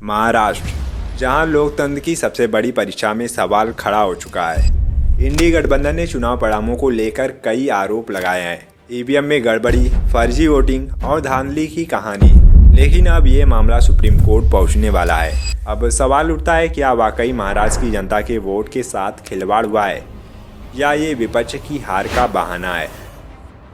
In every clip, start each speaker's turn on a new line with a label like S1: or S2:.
S1: महाराष्ट्र, जहां लोकतंत्र की सबसे बड़ी परीक्षा में सवाल खड़ा हो चुका है। इंडी गठबंधन ने चुनाव परिणामों को लेकर कई आरोप लगाए हैं। ईवीएम में गड़बड़ी, फर्जी वोटिंग और धांधली की कहानी। लेकिन अब ये मामला सुप्रीम कोर्ट पहुंचने वाला है। अब सवाल उठता है, क्या वाकई महाराष्ट्र की जनता के वोट के साथ खिलवाड़ हुआ है या ये विपक्ष की हार का बहाना है।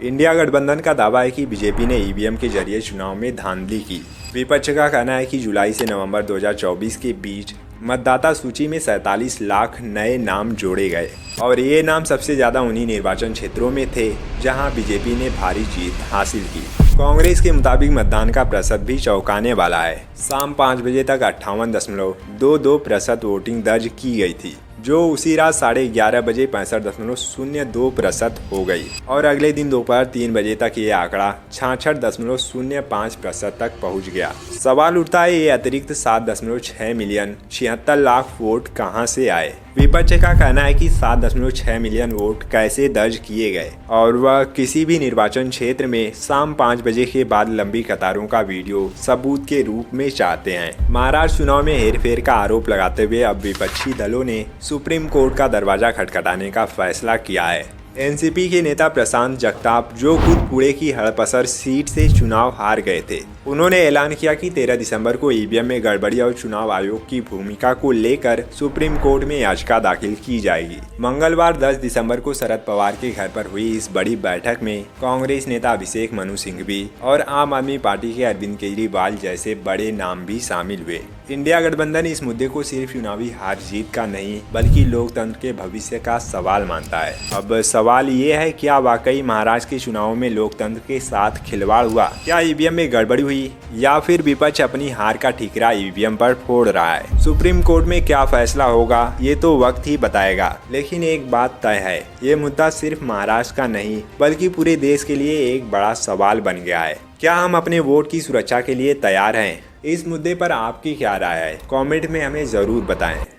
S1: इंडिया गठबंधन का दावा है कि बीजेपी ने ईवीएम के जरिए चुनाव में धांधली की। विपक्ष का कहना है कि जुलाई से नवंबर 2024 के बीच मतदाता सूची में 47 लाख नए नाम जोड़े गए और ये नाम सबसे ज्यादा उन्हीं निर्वाचन क्षेत्रों में थे जहां बीजेपी ने भारी जीत हासिल की। कांग्रेस के मुताबिक मतदान का प्रतिशत भी चौंकाने वाला है। शाम 5 बजे तक 58.22% वोटिंग दर्ज की गई थी, जो उसी रात 11:30 बजे 65.02% हो गई और अगले दिन दोपहर 3 बजे तक ये आंकड़ा 66.05% तक पहुंच गया। सवाल उठता है, ये अतिरिक्त 7.6 मिलियन 76 लाख वोट कहां से आए। विपक्ष का कहना है कि 7.6 मिलियन वोट कैसे दर्ज किए गए और वह किसी भी निर्वाचन क्षेत्र में शाम 5 बजे के बाद लंबी कतारों का वीडियो सबूत के रूप में चाहते हैं। महाराष्ट्र चुनाव में हेरफेर का आरोप लगाते हुए अब विपक्षी दलों ने सुप्रीम कोर्ट का दरवाजा खटखटाने का फैसला किया है। एनसीपी के नेता प्रशांत जगताप, जो खुद पुणे की हड़पसर सीट से चुनाव हार गए थे, उन्होंने ऐलान किया कि 13 दिसंबर को ईवीएम में गड़बड़ी और चुनाव आयोग की भूमिका को लेकर सुप्रीम कोर्ट में याचिका दाखिल की जाएगी। मंगलवार 10 दिसंबर को शरद पवार के घर पर हुई इस बड़ी बैठक में कांग्रेस नेता अभिषेक मनु सिंघवी और आम आदमी पार्टी के अरविंद केजरीवाल जैसे बड़े नाम भी शामिल हुए। इंडिया गठबंधन इस मुद्दे को सिर्फ चुनावी हार जीत का नहीं बल्कि लोकतंत्र के भविष्य का सवाल मानता है। अब सवाल ये है, क्या वाकई महाराष्ट्र के चुनावों में लोकतंत्र के साथ खिलवाड़ हुआ? क्या ईवीएम में गड़बड़ी हुई या फिर विपक्ष अपनी हार का ठीकरा ईवीएम पर फोड़ रहा है? सुप्रीम कोर्ट में क्या फैसला होगा ये तो वक्त ही बताएगा। लेकिन एक बात तय है, ये मुद्दा सिर्फ महाराष्ट्र का नहीं बल्कि पूरे देश के लिए एक बड़ा सवाल बन गया है। क्या हम अपने वोट की सुरक्षा के लिए तैयार हैं? इस मुद्दे पर आपकी क्या राय है? कमेंट में हमें जरूर बताएं।